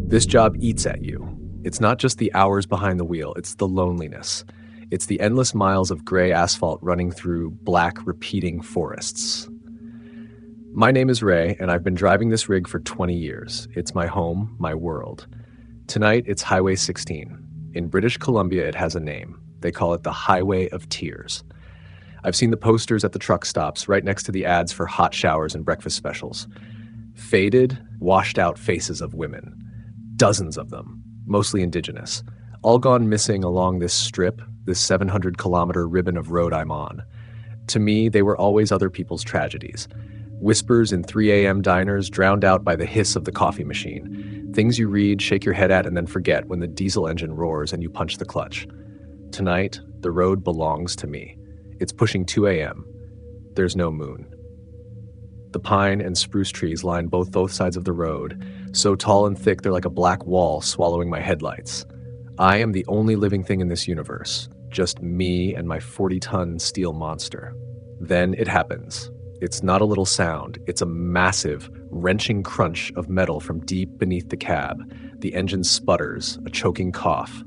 This job eats at you. It's not just the hours behind the wheel, it's the loneliness. It's the endless miles of gray asphalt running through black, repeating forests. My name is Ray, and I've been driving this rig for 20 years. It's my home, my world. Tonight, it's Highway 16. In British Columbia, it has a name. They call it the Highway of Tears. I've seen the posters at the truck stops right next to the ads for hot showers and breakfast specials. Faded, washed-out faces of women. Dozens of them, mostly indigenous, all gone missing along this strip, this 700-kilometer ribbon of road I'm on. To me, they were always other people's tragedies. Whispers in 3 a.m. diners drowned out by the hiss of the coffee machine. Things you read, shake your head at, and then forget when the diesel engine roars and you punch the clutch. Tonight, the road belongs to me. It's pushing 2 a.m. There's no moon. The pine and spruce trees line both sides of the road, so tall and thick they're like a black wall swallowing my headlights. I am the only living thing in this universe, just me and my 40-ton steel monster. Then it happens. It's not a little sound, it's a massive, wrenching crunch of metal from deep beneath the cab. The engine sputters, a choking cough.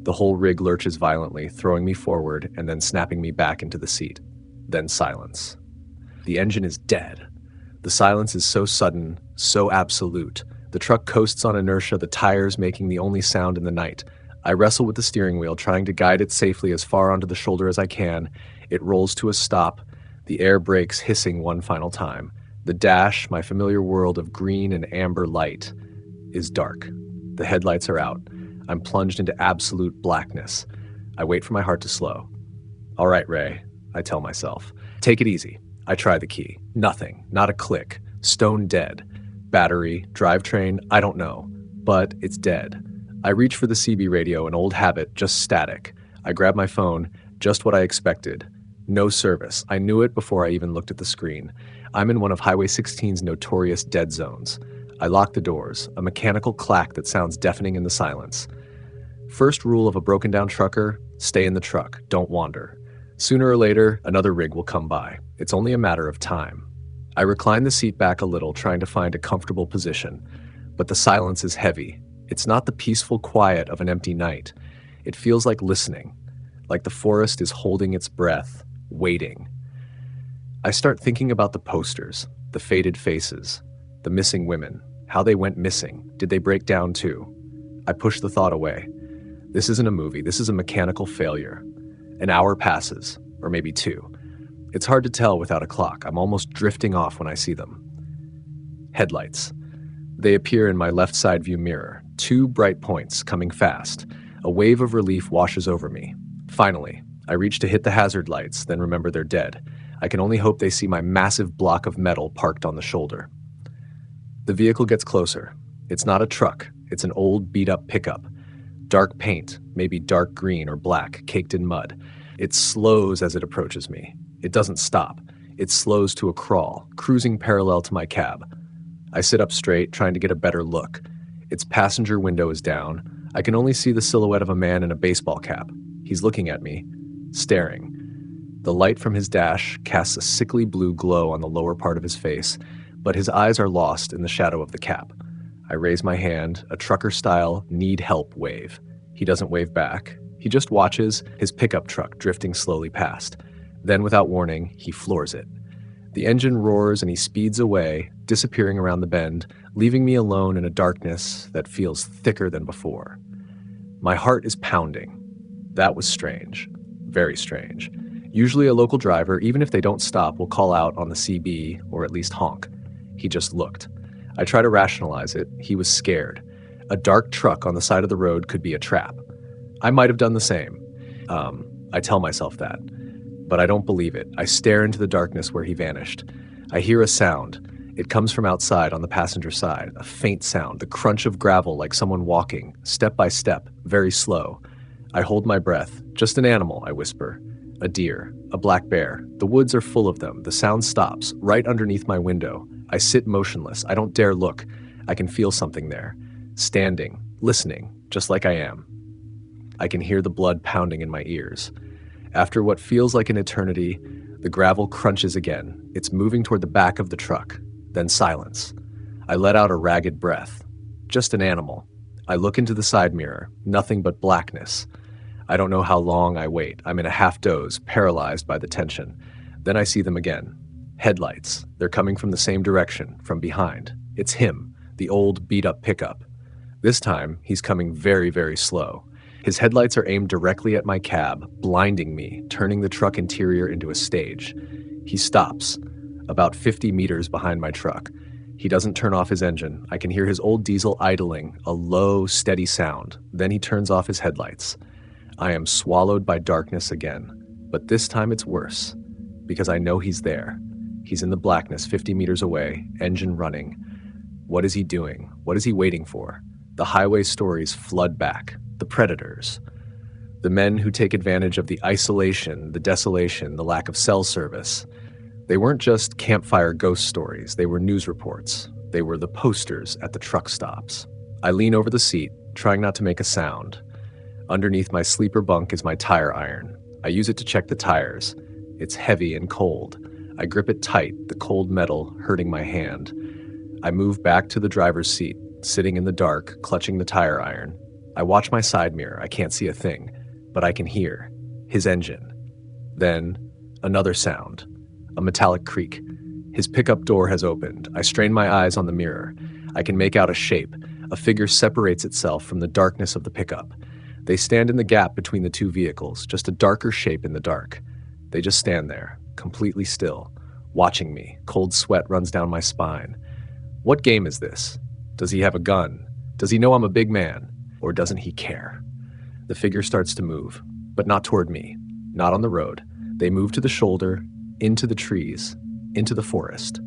The whole rig lurches violently, throwing me forward and then snapping me back into the seat. Then silence. The engine is dead. The silence is so sudden, so absolute. The truck coasts on inertia, the tires making the only sound in the night. I wrestle with the steering wheel, trying to guide it safely as far onto the shoulder as I can. It rolls to a stop. The air brakes, hissing one final time. The dash, my familiar world of green and amber light, is dark. The headlights are out. I'm plunged into absolute blackness. I wait for my heart to slow. All right, Ray, I tell myself. Take it easy. I try the key. Nothing. Not a click. Stone dead. Battery, drivetrain, I don't know. But it's dead. I reach for the CB radio, an old habit, just static. I grab my phone, just what I expected. No service. I knew it before I even looked at the screen. I'm in one of Highway 16's notorious dead zones. I lock the doors, a mechanical clack that sounds deafening in the silence. First rule of a broken-down trucker, stay in the truck, don't wander. Sooner or later, another rig will come by. It's only a matter of time. I recline the seat back a little, trying to find a comfortable position. But the silence is heavy. It's not the peaceful quiet of an empty night. It feels like listening, like the forest is holding its breath, waiting. I start thinking about the posters, the faded faces, the missing women, how they went missing. Did they break down too? I push the thought away. This isn't a movie. This is a mechanical failure. An hour passes, or maybe 2. It's hard to tell without a clock. I'm almost drifting off when I see them. Headlights. They appear in my left side view mirror. 2 bright points coming fast. A wave of relief washes over me. Finally, I reach to hit the hazard lights, then remember they're dead. I can only hope they see my massive block of metal parked on the shoulder. The vehicle gets closer. It's not a truck. It's an old, beat-up pickup. Dark paint, maybe dark green or black, caked in mud. It slows as it approaches me. It doesn't stop. It slows to a crawl, cruising parallel to my cab. I sit up straight, trying to get a better look. Its passenger window is down. I can only see the silhouette of a man in a baseball cap. He's looking at me, staring. The light from his dash casts a sickly blue glow on the lower part of his face, but his eyes are lost in the shadow of the cap. I raise my hand, a trucker-style need help wave. He doesn't wave back. He just watches his pickup truck drifting slowly past. Then, without warning, he floors it. The engine roars and he speeds away, disappearing around the bend, leaving me alone in a darkness that feels thicker than before. My heart is pounding. That was strange. Very strange. Usually a local driver, even if they don't stop, will call out on the CB or at least honk. He just looked. I try to rationalize it. He was scared. A dark truck on the side of the road could be a trap. I might have done the same. I tell myself that. But I don't believe it. I stare into the darkness where he vanished. I hear a sound. It comes from outside on the passenger side, a faint sound, the crunch of gravel like someone walking, step by step, very slow. I hold my breath. Just an animal, I whisper. A deer, a black bear. The woods are full of them. The sound stops, right underneath my window. I sit motionless. I don't dare look. I can feel something there. Standing, listening, just like I am. I can hear the blood pounding in my ears. After what feels like an eternity, the gravel crunches again. It's moving toward the back of the truck. Then silence. I let out a ragged breath. Just an animal. I look into the side mirror, nothing but blackness. I don't know how long I wait. I'm in a half doze, paralyzed by the tension. Then I see them again. Headlights. They're coming from the same direction, from behind. It's him, the old beat-up pickup. This time, he's coming very, very slow. His headlights are aimed directly at my cab, blinding me, turning the truck interior into a stage. He stops, about 50 meters behind my truck. He doesn't turn off his engine. I can hear his old diesel idling, a low, steady sound. Then he turns off his headlights. I am swallowed by darkness again, but this time it's worse, because I know he's there. He's in the blackness 50 meters away, engine running. What is he doing? What is he waiting for? The highway stories flood back. The predators. The men who take advantage of the isolation, the desolation, the lack of cell service. They weren't just campfire ghost stories. They were news reports. They were the posters at the truck stops. I lean over the seat, trying not to make a sound. Underneath my sleeper bunk is my tire iron. I use it to check the tires. It's heavy and cold. I grip it tight, the cold metal hurting my hand. I move back to the driver's seat, sitting in the dark, clutching the tire iron. I watch my side mirror. I can't see a thing, but I can hear his engine. Then, another sound, a metallic creak. His pickup door has opened. I strain my eyes on the mirror. I can make out a shape. A figure separates itself from the darkness of the pickup. They stand in the gap between the two vehicles, just a darker shape in the dark. They just stand there, completely still, watching me. Cold sweat runs down my spine. What game is this? Does he have a gun? Does he know I'm a big man? Or doesn't he care? The figure starts to move, but not toward me, not on the road. They move to the shoulder, into the trees, into the forest.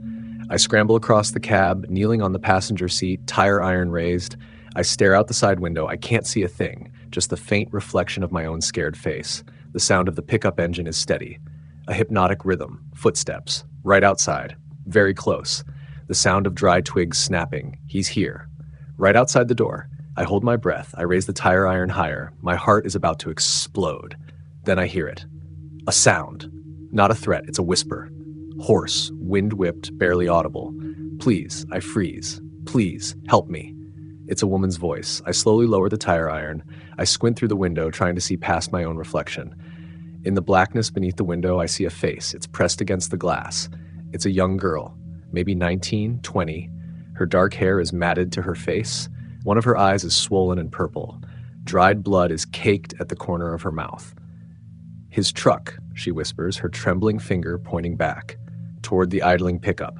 I scramble across the cab, kneeling on the passenger seat, tire iron raised. I stare out the side window. I can't see a thing, just the faint reflection of my own scared face. The sound of the pickup engine is steady. A hypnotic rhythm, footsteps, right outside, very close. The sound of dry twigs snapping. He's here, right outside the door. I hold my breath. I raise the tire iron higher. My heart is about to explode. Then I hear it. A sound. Not a threat, it's a whisper. Hoarse, wind-whipped, barely audible. Please, I freeze. Please, help me. It's a woman's voice. I slowly lower the tire iron. I squint through the window, trying to see past my own reflection. In the blackness beneath the window, I see a face. It's pressed against the glass. It's a young girl, maybe 19, 20. Her dark hair is matted to her face. One of her eyes is swollen and purple. Dried blood is caked at the corner of her mouth. His truck, she whispers, her trembling finger pointing back, toward the idling pickup.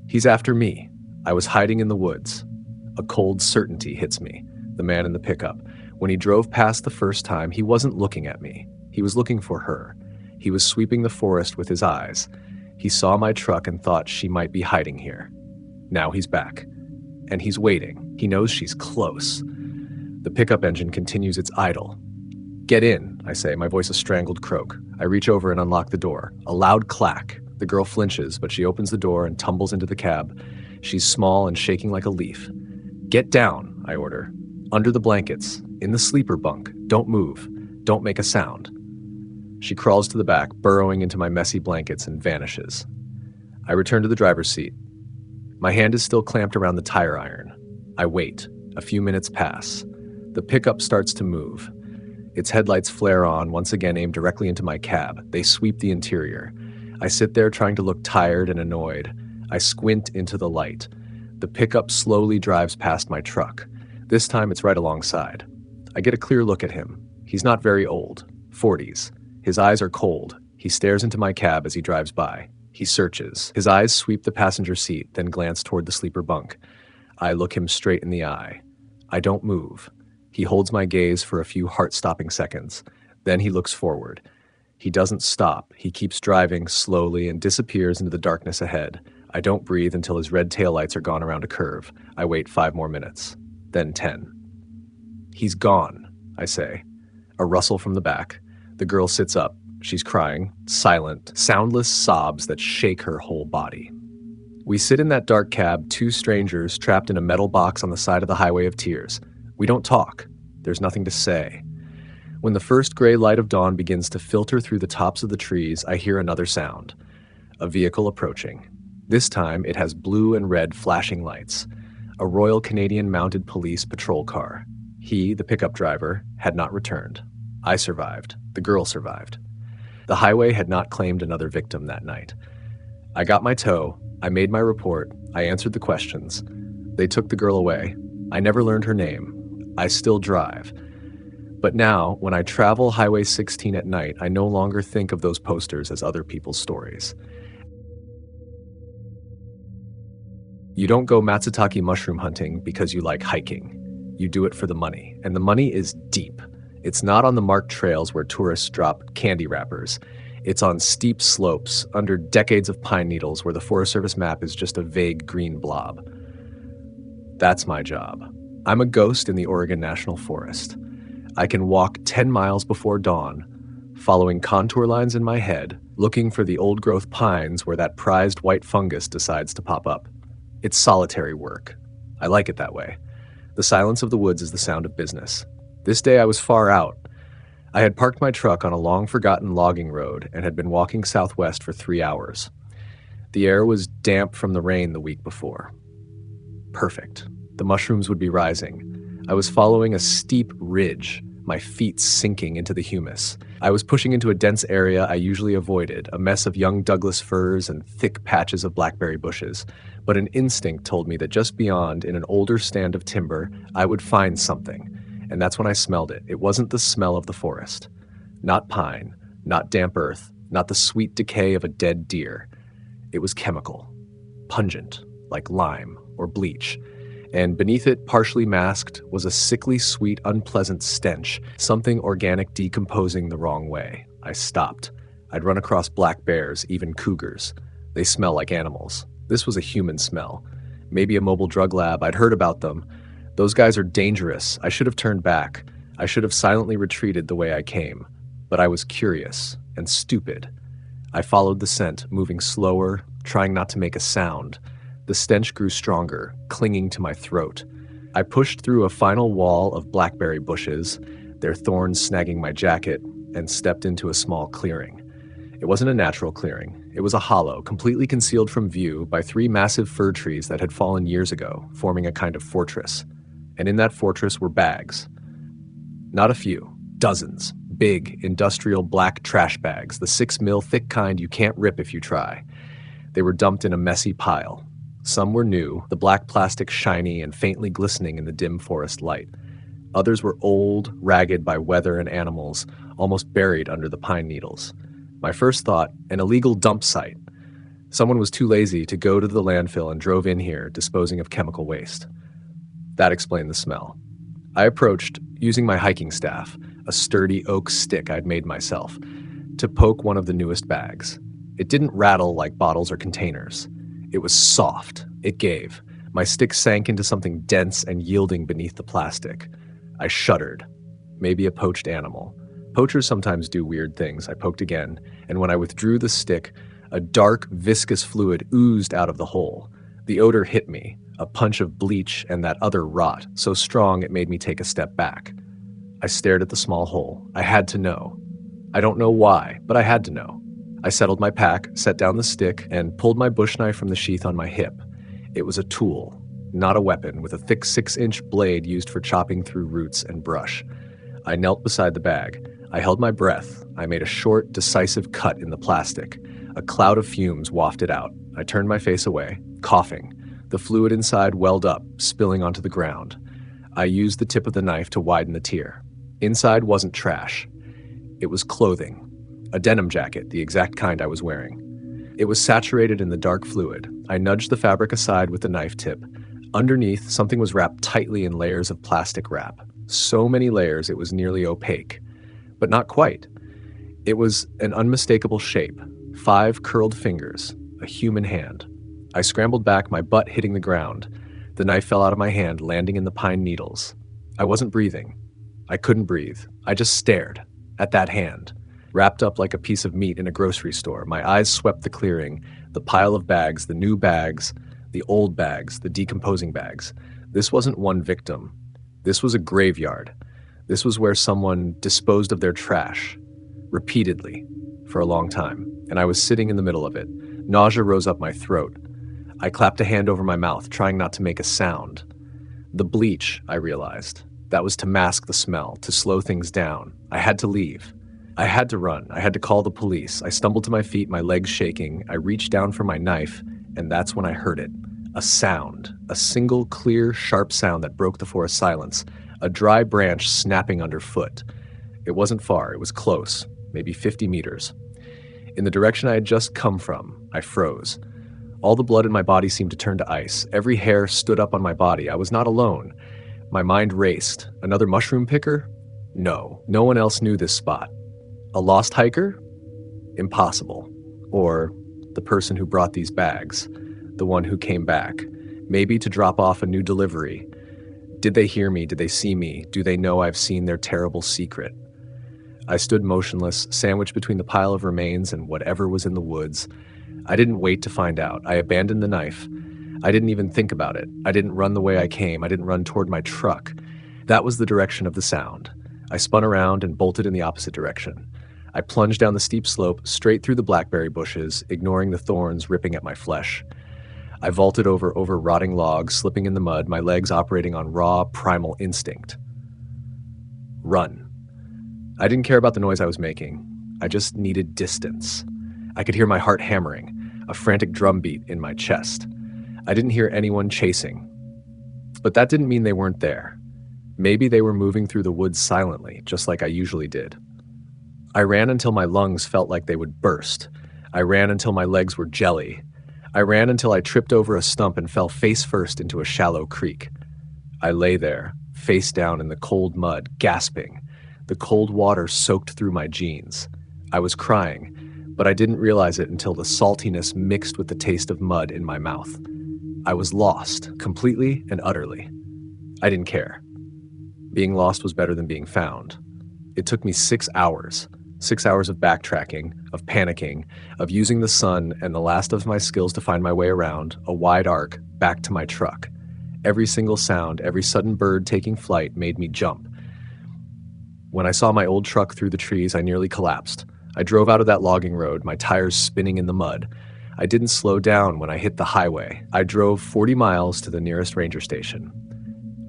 He's after me. I was hiding in the woods. A cold certainty hits me. The man in the pickup. When he drove past the first time, he wasn't looking at me. He was looking for her. He was sweeping the forest with his eyes. He saw my truck and thought she might be hiding here. Now he's back. And he's waiting. He knows she's close. The pickup engine continues its idle. Get in, I say, my voice a strangled croak. I reach over and unlock the door. A loud clack. The girl flinches, but she opens the door and tumbles into the cab. She's small and shaking like a leaf. Get down, I order. Under the blankets, in the sleeper bunk. Don't move. Don't make a sound. She crawls to the back, burrowing into my messy blankets, and vanishes. I return to the driver's seat. My hand is still clamped around the tire iron. I wait. A few minutes pass. The pickup starts to move. Its headlights flare on, once again aimed directly into my cab. They sweep the interior. I sit there trying to look tired and annoyed. I squint into the light. The pickup slowly drives past my truck. This time it's right alongside. I get a clear look at him. He's not very old. 40s. His eyes are cold. He stares into my cab as he drives by. He searches. His eyes sweep the passenger seat, then glance toward the sleeper bunk. I look him straight in the eye. I don't move. He holds my gaze for a few heart-stopping seconds. Then he looks forward. He doesn't stop. He keeps driving slowly and disappears into the darkness ahead. I don't breathe until his red taillights are gone around a curve. I wait 5 more minutes. Then 10. He's gone, I say. A rustle from the back. The girl sits up. She's crying, silent, soundless sobs that shake her whole body. We sit in that dark cab, 2 strangers trapped in a metal box on the side of the highway of tears. We don't talk. There's nothing to say. When the first gray light of dawn begins to filter through the tops of the trees, I hear another sound. A vehicle approaching. This time, it has blue and red flashing lights. a Royal Canadian Mounted Police patrol car. He, the pickup driver, had not returned. I survived. The girl survived. The highway had not claimed another victim that night. I got my tow. I made my report. I answered the questions. They took the girl away. I never learned her name. I still drive. But now, when I travel Highway 16 at night, I no longer think of those posters as other people's stories. You don't go Matsutake mushroom hunting because you like hiking. You do it for the money, and the money is deep. It's not on the marked trails where tourists drop candy wrappers. It's on steep slopes under decades of pine needles where the Forest Service map is just a vague green blob. That's my job. I'm a ghost in the Oregon National Forest. I can walk 10 miles before dawn, following contour lines in my head, looking for the old-growth pines where that prized white fungus decides to pop up. It's solitary work. I like it that way. The silence of the woods is the sound of business. This day I was far out. I had parked my truck on a long-forgotten logging road and had been walking southwest for 3 hours. The air was damp from the rain the week before. Perfect. The mushrooms would be rising. I was following a steep ridge, my feet sinking into the humus. I was pushing into a dense area I usually avoided, a mess of young Douglas firs and thick patches of blackberry bushes. But an instinct told me that just beyond, in an older stand of timber, I would find something. And that's when I smelled it. It wasn't the smell of the forest. Not pine, not damp earth, not the sweet decay of a dead deer. It was chemical, pungent, like lime or bleach. And beneath it, partially masked, was a sickly sweet, unpleasant stench, something organic decomposing the wrong way. I stopped. I'd run across black bears, even cougars. They smell like animals. This was a human smell. Maybe a mobile drug lab. I'd heard about them. Those guys are dangerous. I should have turned back. I should have silently retreated the way I came. But I was curious and stupid. I followed the scent, moving slower, trying not to make a sound. The stench grew stronger, clinging to my throat. I pushed through a final wall of blackberry bushes, their thorns snagging my jacket, and stepped into a small clearing. It wasn't a natural clearing. It was a hollow, completely concealed from view by 3 massive fir trees that had fallen years ago, forming a kind of fortress. And in that fortress were bags. Not a few, dozens. Big, industrial black trash bags, the 6 mil thick kind you can't rip if you try. They were dumped in a messy pile. Some were new, the black plastic shiny and faintly glistening in the dim forest light. Others were old, ragged by weather and animals, almost buried under the pine needles. My first thought, an illegal dump site. Someone was too lazy to go to the landfill and drove in here, disposing of chemical waste. That explained the smell. I approached, using my hiking staff, a sturdy oak stick I'd made myself, to poke one of the newest bags. It didn't rattle like bottles or containers. It was soft. It gave. My stick sank into something dense and yielding beneath the plastic. I shuddered. Maybe a poached animal. Poachers sometimes do weird things. I poked again, and when I withdrew the stick, a dark, viscous fluid oozed out of the hole. The odor hit me, a punch of bleach and that other rot, so strong it made me take a step back. I stared at the small hole. I had to know. I don't know why, but I had to know. I settled my pack, set down the stick, and pulled my bush knife from the sheath on my hip. It was a tool, not a weapon, with a thick 6-inch blade used for chopping through roots and brush. I knelt beside the bag. I held my breath. I made a short, decisive cut in the plastic. A cloud of fumes wafted out. I turned my face away, coughing. The fluid inside welled up, spilling onto the ground. I used the tip of the knife to widen the tear. Inside wasn't trash. It was clothing. A denim jacket, the exact kind I was wearing. It was saturated in the dark fluid. I nudged the fabric aside with the knife tip. Underneath, something was wrapped tightly in layers of plastic wrap. So many layers it was nearly opaque. But not quite. It was an unmistakable shape. 5 curled fingers. A human hand. I scrambled back, my butt hitting the ground. The knife fell out of my hand, landing in the pine needles. I wasn't breathing. I couldn't breathe. I just stared at that hand. Wrapped up like a piece of meat in a grocery store, my eyes swept the clearing, the pile of bags, the new bags, the old bags, the decomposing bags. This wasn't one victim. This was a graveyard. This was where someone disposed of their trash, repeatedly, for a long time, and I was sitting in the middle of it. Nausea rose up my throat. I clapped a hand over my mouth, trying not to make a sound. The bleach, I realized. That was to mask the smell, to slow things down. I had to leave. I had to run. I had to call the police. I stumbled to my feet, my legs shaking. I reached down for my knife, and that's when I heard it. A sound. A single, clear, sharp sound that broke the forest silence. A dry branch snapping underfoot. It wasn't far. It was close. Maybe 50 meters. In the direction I had just come from, I froze. All the blood in my body seemed to turn to ice. Every hair stood up on my body. I was not alone. My mind raced. Another mushroom picker? No. No one else knew this spot. A lost hiker? Impossible. Or the person who brought these bags. The one who came back. Maybe to drop off a new delivery. Did they hear me? Did they see me? Do they know I've seen their terrible secret? I stood motionless, sandwiched between the pile of remains and whatever was in the woods. I didn't wait to find out. I abandoned the knife. I didn't even think about it. I didn't run the way I came. I didn't run toward my truck. That was the direction of the sound. I spun around and bolted in the opposite direction. I plunged down the steep slope, straight through the blackberry bushes, ignoring the thorns ripping at my flesh. I vaulted over rotting logs, slipping in the mud, my legs operating on raw, primal instinct. Run. I didn't care about the noise I was making. I just needed distance. I could hear my heart hammering, a frantic drumbeat in my chest. I didn't hear anyone chasing. But that didn't mean they weren't there. Maybe they were moving through the woods silently, just like I usually did. I ran until my lungs felt like they would burst. I ran until my legs were jelly. I ran until I tripped over a stump and fell face first into a shallow creek. I lay there, face down in the cold mud, gasping. The cold water soaked through my jeans. I was crying, but I didn't realize it until the saltiness mixed with the taste of mud in my mouth. I was lost, completely and utterly. I didn't care. Being lost was better than being found. It took me 6 hours. 6 hours of backtracking, of panicking, of using the sun and the last of my skills to find my way around, a wide arc, back to my truck. Every single sound, every sudden bird taking flight made me jump. When I saw my old truck through the trees, I nearly collapsed. I drove out of that logging road, my tires spinning in the mud. I didn't slow down when I hit the highway. I drove 40 miles to the nearest ranger station.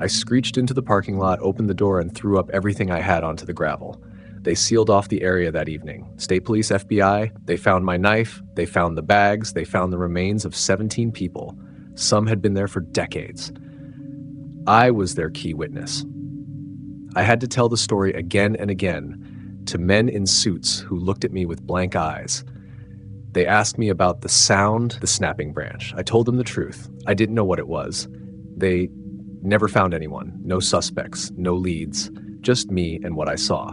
I screeched into the parking lot, opened the door, and threw up everything I had onto the gravel. They sealed off the area that evening. State Police, FBI, they found my knife, they found the bags, they found the remains of 17 people. Some had been there for decades. I was their key witness. I had to tell the story again and again to men in suits who looked at me with blank eyes. They asked me about the sound, the snapping branch. I told them the truth. I didn't know what it was. They never found anyone, no suspects, no leads, just me and what I saw.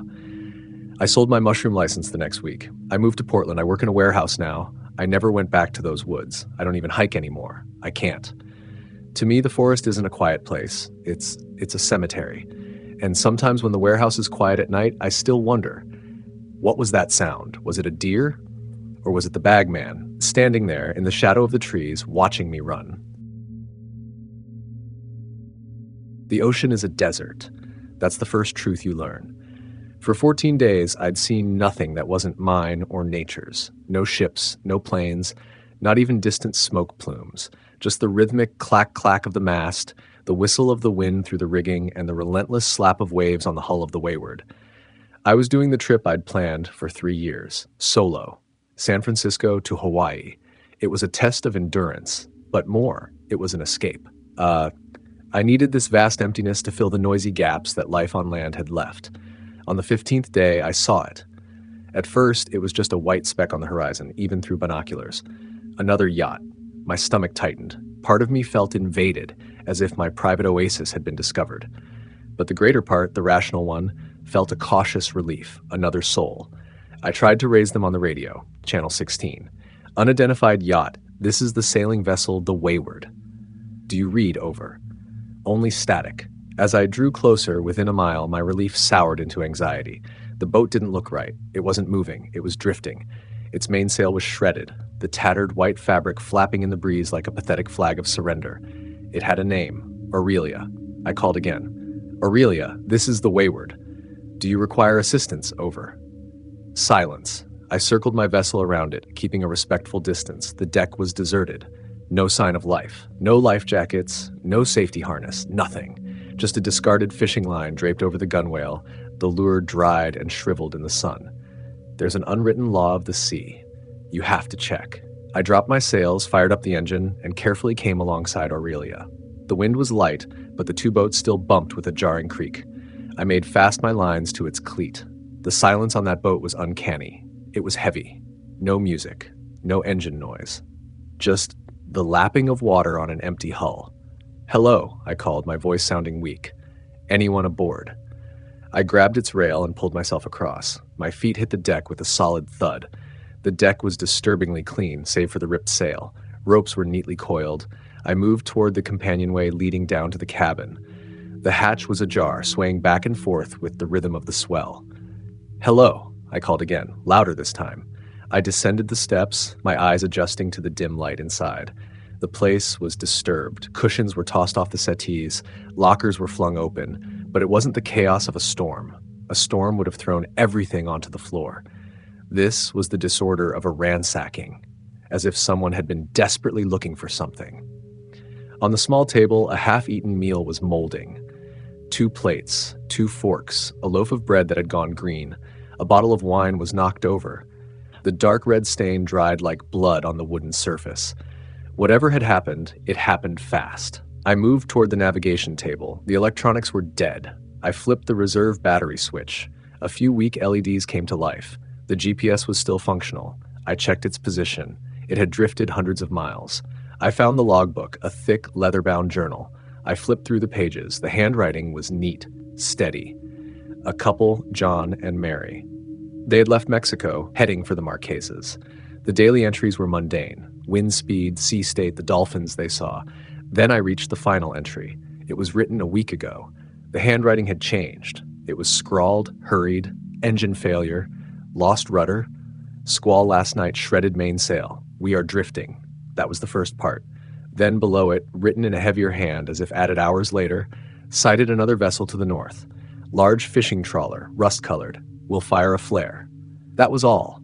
I sold my mushroom license the next week. I moved to Portland. I work in a warehouse now. I never went back to those woods. I don't even hike anymore. I can't. To me, the forest isn't a quiet place. It's a cemetery. And sometimes when the warehouse is quiet at night, I still wonder, what was that sound? Was it a deer? Or was it the bagman, standing there in the shadow of the trees, watching me run? The ocean is a desert. That's the first truth you learn. For 14 days, I'd seen nothing that wasn't mine or nature's. No ships, no planes, not even distant smoke plumes. Just the rhythmic clack-clack of the mast, the whistle of the wind through the rigging, and the relentless slap of waves on the hull of the Wayward. I was doing the trip I'd planned for 3 years, solo, San Francisco to Hawaii. It was a test of endurance, but more, it was an escape. I needed this vast emptiness to fill the noisy gaps that life on land had left. On the 15th day, I saw it. At first, it was just a white speck on the horizon, even through binoculars. Another yacht. My stomach tightened. Part of me felt invaded, as if my private oasis had been discovered. But the greater part, the rational one, felt a cautious relief, another soul. I tried to raise them on the radio, channel 16. Unidentified yacht. This is the sailing vessel, the Wayward. Do you read? Over. Only static. As I drew closer, within a mile, my relief soured into anxiety. The boat didn't look right. It wasn't moving. It was drifting. Its mainsail was shredded, the tattered white fabric flapping in the breeze like a pathetic flag of surrender. It had a name, Aurelia. I called again. Aurelia, this is the Wayward. Do you require assistance? Over. Silence. I circled my vessel around it, keeping a respectful distance. The deck was deserted. No sign of life. No life jackets, no safety harness, nothing. just a discarded fishing line draped over the gunwale, the lure dried and shriveled in the sun. There's an unwritten law of the sea. You have to check. I dropped my sails, fired up the engine, and carefully came alongside Aurelia. The wind was light, but the two boats still bumped with a jarring creak. I made fast my lines to its cleat. The silence on that boat was uncanny. It was heavy. No music. No engine noise. Just the lapping of water on an empty hull. "Hello," I called, my voice sounding weak. "Anyone aboard?" I grabbed its rail and pulled myself across. My feet hit the deck with a solid thud. The deck was disturbingly clean, save for the ripped sail. Ropes were neatly coiled. I moved toward the companionway leading down to the cabin. The hatch was ajar, swaying back and forth with the rhythm of the swell. "Hello," I called again, louder this time. I descended the steps, my eyes adjusting to the dim light inside. The place was disturbed. Cushions were tossed off the settees, lockers were flung open, but it wasn't the chaos of a storm. A storm would have thrown everything onto the floor. This was the disorder of a ransacking, as if someone had been desperately looking for something. On the small table, a half-eaten meal was molding. 2 plates, 2 forks, a loaf of bread that had gone green. A bottle of wine was knocked over. The dark red stain dried like blood on the wooden surface. Whatever had happened, it happened fast. I moved toward the navigation table. The electronics were dead. I flipped the reserve battery switch. A few weak LEDs came to life. The GPS was still functional. I checked its position. It had drifted hundreds of miles. I found the logbook, a thick, leather-bound journal. I flipped through the pages. The handwriting was neat, steady. A couple, John and Mary. They had left Mexico, heading for the Marquesas. The daily entries were mundane. Wind speed, sea state, the dolphins they saw. Then I reached the final entry. It was written a week ago. The handwriting had changed. It was scrawled, hurried, engine failure, lost rudder, squall last night, shredded mainsail. We are drifting. That was the first part. Then below it, written in a heavier hand as if added hours later, sighted another vessel to the north. Large fishing trawler, rust-colored. Will fire a flare. That was all.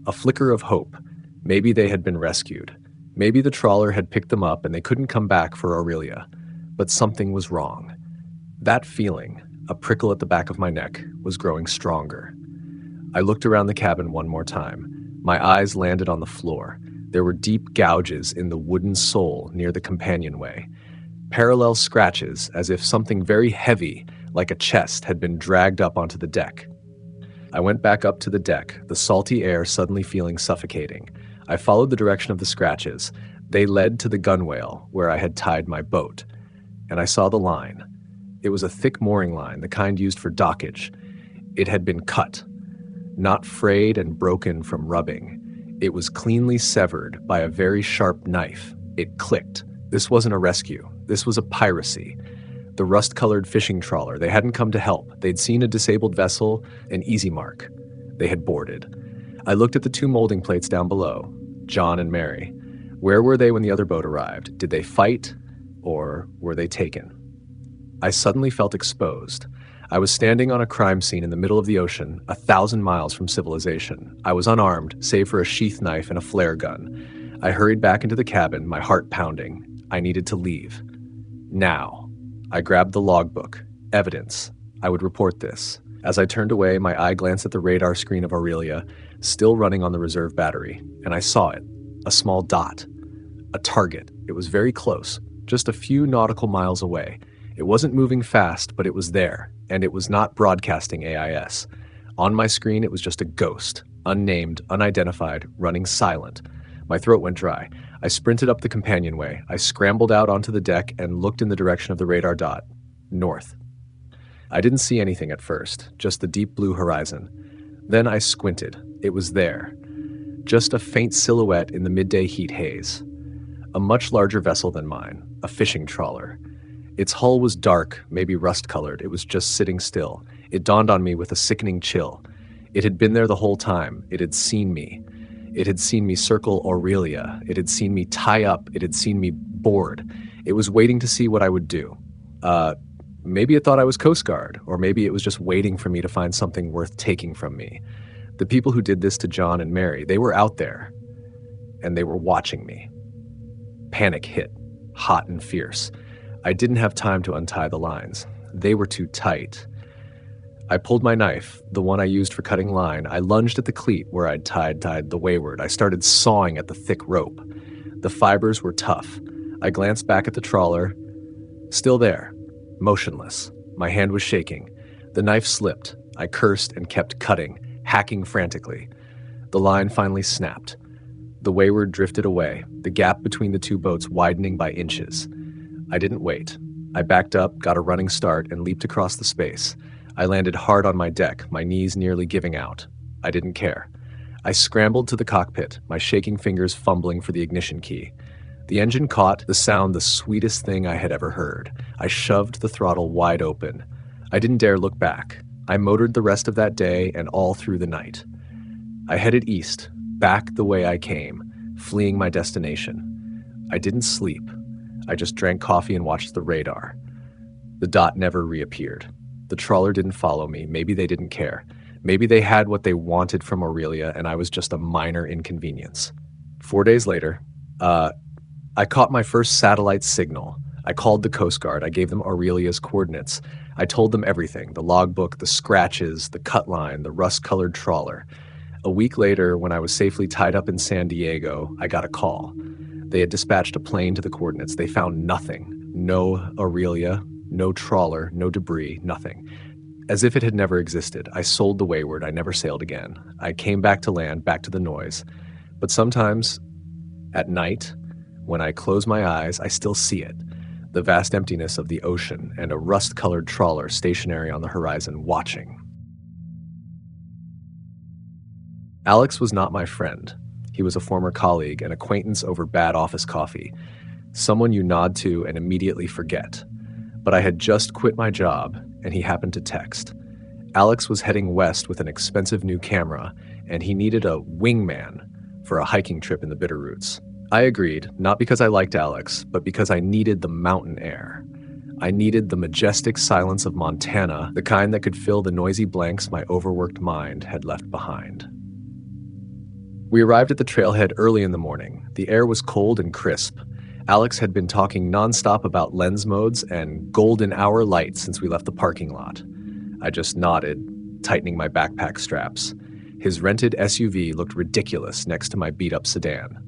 A flicker of hope. Maybe they had been rescued. Maybe the trawler had picked them up and they couldn't come back for Aurelia. But something was wrong. That feeling, a prickle at the back of my neck, was growing stronger. I looked around the cabin one more time. My eyes landed on the floor. There were deep gouges in the wooden sole near the companionway. Parallel scratches, as if something very heavy, like a chest, had been dragged up onto the deck. I went back up to the deck, the salty air suddenly feeling suffocating. I followed the direction of the scratches. They led to the gunwale, where I had tied my boat. And I saw the line. It was a thick mooring line, the kind used for dockage. It had been cut, not frayed and broken from rubbing. It was cleanly severed by a very sharp knife. It clicked. This wasn't a rescue. This was a piracy. The rust-colored fishing trawler. They hadn't come to help. They'd seen a disabled vessel, an easy mark. They had boarded. I looked at the 2 molding plates down below, John and Mary. Where were they when the other boat arrived? Did they fight, or were they taken? I suddenly felt exposed. I was standing on a crime scene in the middle of the ocean, 1,000 miles from civilization. I was unarmed, save for a sheath knife and a flare gun. I hurried back into the cabin, my heart pounding. I needed to leave. Now. I grabbed the logbook. Evidence. I would report this. As I turned away, my eye glanced at the radar screen of Aurelia, still running on the reserve battery, and I saw it. A small dot. A target. It was very close, just a few nautical miles away. It wasn't moving fast, but it was there, and it was not broadcasting AIS. On my screen, it was just a ghost, unnamed, unidentified, running silent. My throat went dry. I sprinted up the companionway. I scrambled out onto the deck and looked in the direction of the radar dot. North. I didn't see anything at first, just the deep blue horizon. Then I squinted. It was there. Just a faint silhouette in the midday heat haze. A much larger vessel than mine, a fishing trawler. Its hull was dark, maybe rust-colored. It was just sitting still. It dawned on me with a sickening chill. It had been there the whole time. It had seen me. It had seen me circle Aurelia. It had seen me tie up. It had seen me board. It was waiting to see what I would do. Maybe it thought I was Coast Guard, or maybe it was just waiting for me to find something worth taking from me. The people who did this to John and Mary, they were out there, and they were watching me. Panic hit, hot and fierce. I didn't have time to untie the lines. They were too tight. I pulled my knife, the one I used for cutting line. I lunged at the cleat where I'd tied the wayward. I started sawing at the thick rope. The fibers were tough. I glanced back at the trawler. Still there, motionless. My hand was shaking. The knife slipped. I cursed and kept cutting, hacking frantically. The line finally snapped. The wayward drifted away, the gap between the two boats widening by inches. I didn't wait. I backed up, got a running start, and leaped across the space. I landed hard on my deck, my knees nearly giving out. I didn't care. I scrambled to the cockpit, my shaking fingers fumbling for the ignition key. The engine caught, the sound the sweetest thing I had ever heard. I shoved the throttle wide open. I didn't dare look back. I motored the rest of that day and all through the night. I headed east, back the way I came, fleeing my destination. I didn't sleep. I just drank coffee and watched the radar. The dot never reappeared. The trawler didn't follow me. Maybe they didn't care. Maybe they had what they wanted from Aurelia, and I was just a minor inconvenience. 4 days later, I caught my first satellite signal. I called the Coast Guard. I gave them Aurelia's coordinates. I told them everything, the logbook, the scratches, the cut line, the rust-colored trawler. A week later, when I was safely tied up in San Diego, I got a call. They had dispatched a plane to the coordinates. They found nothing. No Aurelia, no trawler, no debris, nothing. As if it had never existed. I sold the wayward. I never sailed again. I came back to land, back to the noise. But sometimes, at night, when I close my eyes, I still see it. The vast emptiness of the ocean and a rust-colored trawler stationary on the horizon, watching. Alex was not my friend. He was a former colleague, an acquaintance over bad office coffee. Someone you nod to and immediately forget. But I had just quit my job, and he happened to text. Alex was heading west with an expensive new camera, and he needed a wingman for a hiking trip in the Bitterroots. I agreed, not because I liked Alex, but because I needed the mountain air. I needed the majestic silence of Montana, the kind that could fill the noisy blanks my overworked mind had left behind. We arrived at the trailhead early in the morning. The air was cold and crisp. Alex had been talking nonstop about lens modes and golden hour light since we left the parking lot. I just nodded, tightening my backpack straps. His rented SUV looked ridiculous next to my beat-up sedan.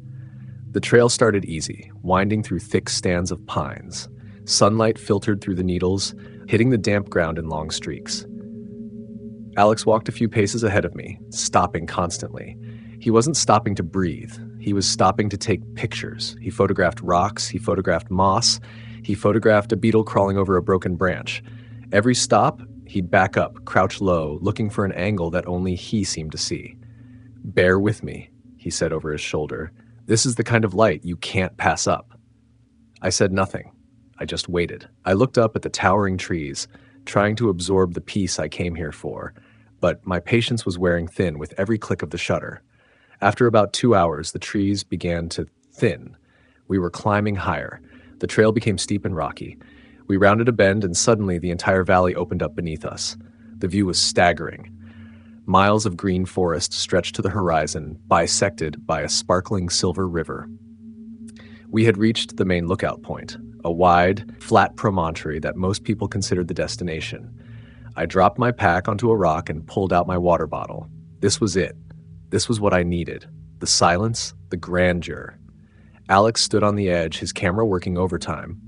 The trail started easy, winding through thick stands of pines. Sunlight filtered through the needles, hitting the damp ground in long streaks. Alex walked a few paces ahead of me, stopping constantly. He wasn't stopping to breathe. He was stopping to take pictures. He photographed rocks, he photographed moss, he photographed a beetle crawling over a broken branch. Every stop, he'd back up, crouch low, looking for an angle that only he seemed to see. "Bear with me," he said over his shoulder. "This is the kind of light you can't pass up." I said nothing. I just waited. I looked up at the towering trees, trying to absorb the peace I came here for, but my patience was wearing thin with every click of the shutter. After about 2 hours, the trees began to thin. We were climbing higher. The trail became steep and rocky. We rounded a bend, and suddenly the entire valley opened up beneath us. The view was staggering. Miles of green forest stretched to the horizon, bisected by a sparkling silver river. We had reached the main lookout point, a wide, flat promontory that most people considered the destination. I dropped my pack onto a rock and pulled out my water bottle. This was it. This was what I needed. The silence, the grandeur. Alex stood on the edge, his camera working overtime.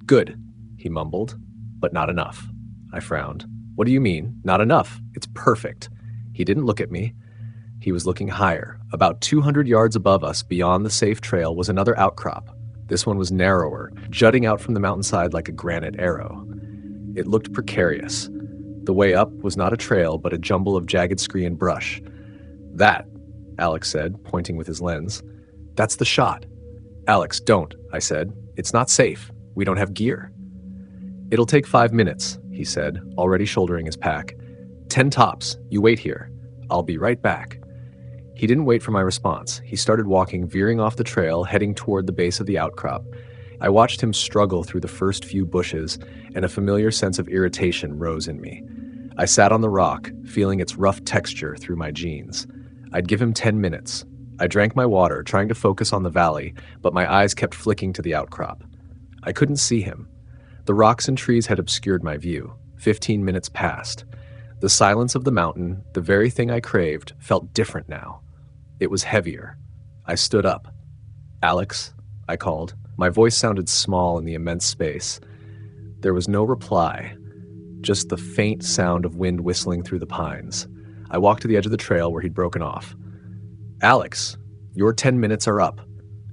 "Good," he mumbled, "but not enough." I frowned. "What do you mean, not enough? It's perfect." He didn't look at me. He was looking higher. About 200 yards above us, beyond the safe trail, was another outcrop. This one was narrower, jutting out from the mountainside like a granite arrow. It looked precarious. The way up was not a trail, but a jumble of jagged scree and brush. "That," Alex said, pointing with his lens. "That's the shot." "Alex, don't," I said. "It's not safe. We don't have gear." "It'll take 5 minutes," he said, already shouldering his pack. 10 tops. You wait here. I'll be right back." He didn't wait for my response. He started walking, veering off the trail, heading toward the base of the outcrop. I watched him struggle through the first few bushes, and a familiar sense of irritation rose in me. I sat on the rock, feeling its rough texture through my jeans. I'd give him 10 minutes. I drank my water, trying to focus on the valley, but my eyes kept flicking to the outcrop. I couldn't see him. The rocks and trees had obscured my view. 15 minutes passed. The silence of the mountain, the very thing I craved, felt different now. It was heavier. I stood up. "Alex," I called. My voice sounded small in the immense space. There was no reply, just the faint sound of wind whistling through the pines. I walked to the edge of the trail where he'd broken off. "Alex, your 10 minutes are up."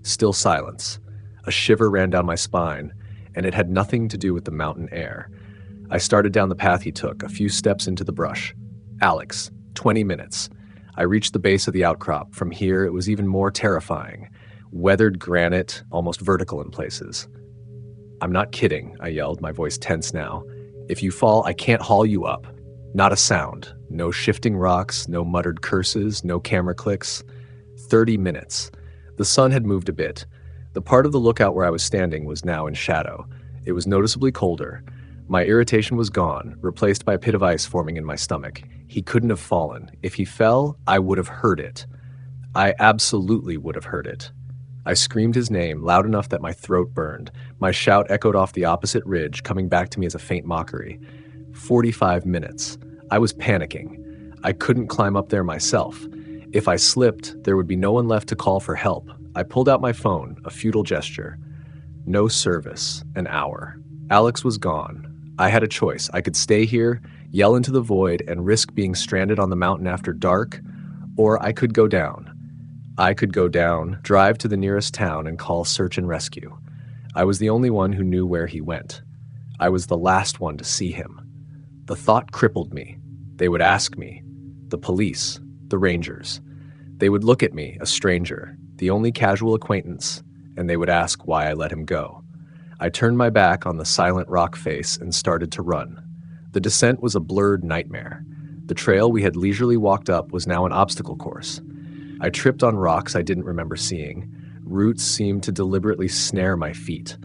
Still silence. A shiver ran down my spine, and it had nothing to do with the mountain air. I started down the path he took, a few steps into the brush. "Alex, 20 minutes. I reached the base of the outcrop. From here, it was even more terrifying. Weathered granite, almost vertical in places. "I'm not kidding," I yelled, my voice tense now. "If you fall, I can't haul you up." Not a sound. No shifting rocks, no muttered curses, no camera clicks. 30 minutes. The sun had moved a bit. The part of the lookout where I was standing was now in shadow. It was noticeably colder. My irritation was gone, replaced by a pit of ice forming in my stomach. He couldn't have fallen. If he fell, I would have heard it. I absolutely would have heard it. I screamed his name, loud enough that my throat burned. My shout echoed off the opposite ridge, coming back to me as a faint mockery. 45 minutes. I was panicking. I couldn't climb up there myself. If I slipped, there would be no one left to call for help. I pulled out my phone, a futile gesture. No service. An hour. Alex was gone. I had a choice. I could stay here, yell into the void, and risk being stranded on the mountain after dark, or I could go down. I could go down, drive to the nearest town, and call search and rescue. I was the only one who knew where he went. I was the last one to see him. The thought crippled me. They would ask me. The police. The rangers. They would look at me, a stranger, the only casual acquaintance, and they would ask why I let him go. I turned my back on the silent rock face and started to run. The descent was a blurred nightmare. The trail we had leisurely walked up was now an obstacle course. I tripped on rocks I didn't remember seeing. Roots seemed to deliberately snare my feet.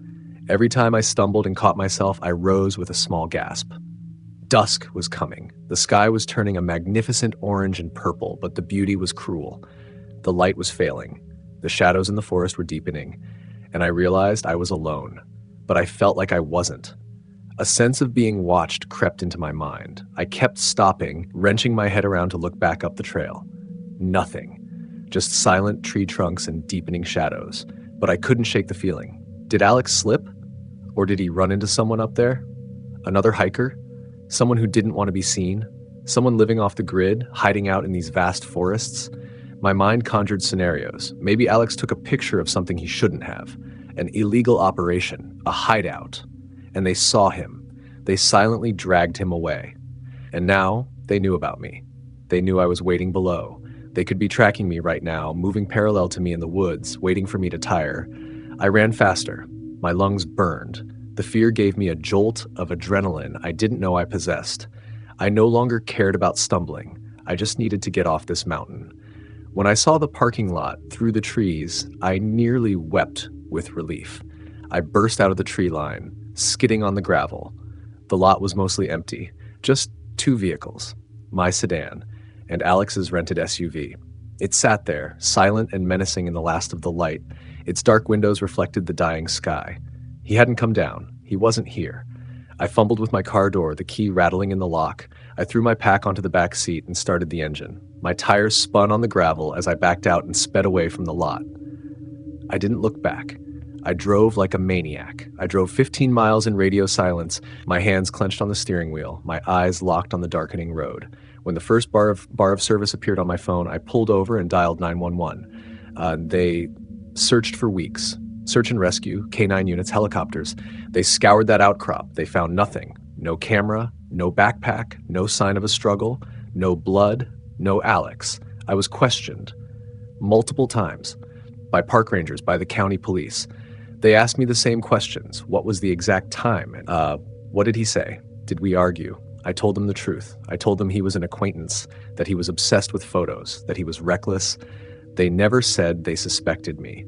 Every time I stumbled and caught myself, I rose with a small gasp. Dusk was coming. The sky was turning a magnificent orange and purple, but the beauty was cruel. The light was failing. The shadows in the forest were deepening, and I realized I was alone. But I felt like I wasn't. A sense of being watched crept into my mind. I kept stopping, wrenching my head around to look back up the trail. Nothing. Just silent tree trunks and deepening shadows. But I couldn't shake the feeling. Did Alex slip? Or did he run into someone up there? Another hiker? Someone who didn't want to be seen? Someone living off the grid, hiding out in these vast forests? My mind conjured scenarios. Maybe Alex took a picture of something he shouldn't have. An illegal operation, a hideout. And they saw him. They silently dragged him away. And now, they knew about me. They knew I was waiting below. They could be tracking me right now, moving parallel to me in the woods, waiting for me to tire. I ran faster. My lungs burned. The fear gave me a jolt of adrenaline I didn't know I possessed. I no longer cared about stumbling. I just needed to get off this mountain. When I saw the parking lot through the trees, I nearly wept with relief. I burst out of the tree line, skidding on the gravel. The lot was mostly empty, just two vehicles, my sedan and Alex's rented SUV. It sat there, silent and menacing in the last of the light. Its dark windows reflected the dying sky. He hadn't come down. He wasn't here. I fumbled with my car door, the key rattling in the lock. I threw my pack onto the back seat and started the engine. My tires spun on the gravel as I backed out and sped away from the lot. I didn't look back. I drove like a maniac. I drove 15 miles in radio silence, my hands clenched on the steering wheel, my eyes locked on the darkening road. When the first bar of service appeared on my phone, I pulled over and dialed 911. They searched for weeks. Search and rescue, K9 units, helicopters. They scoured that outcrop. They found nothing. No camera, no backpack, no sign of a struggle, no blood, no Alex. I was questioned multiple times by park rangers, by the county police. They asked me the same questions. What was the exact time? What did he say? Did we argue? I told them the truth. I told them he was an acquaintance, that he was obsessed with photos, that he was reckless. They never said they suspected me,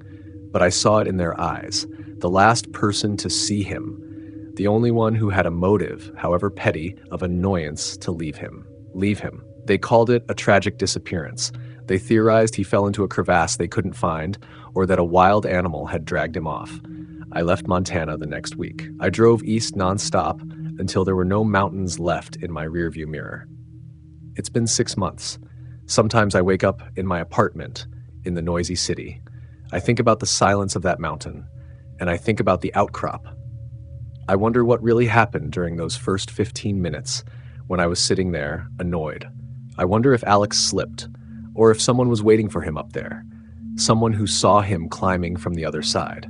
but I saw it in their eyes. The last person to see him, the only one who had a motive, however petty, of annoyance to leave him. They called it a tragic disappearance. They theorized he fell into a crevasse they couldn't find, or that a wild animal had dragged him off. I left Montana the next week. I drove east nonstop until there were no mountains left in my rearview mirror. It's been 6 months. Sometimes I wake up in my apartment in the noisy city. I think about the silence of that mountain, and I think about the outcrop. I wonder what really happened during those first 15 minutes when I was sitting there, annoyed. I wonder if Alex slipped, or if someone was waiting for him up there, someone who saw him climbing from the other side.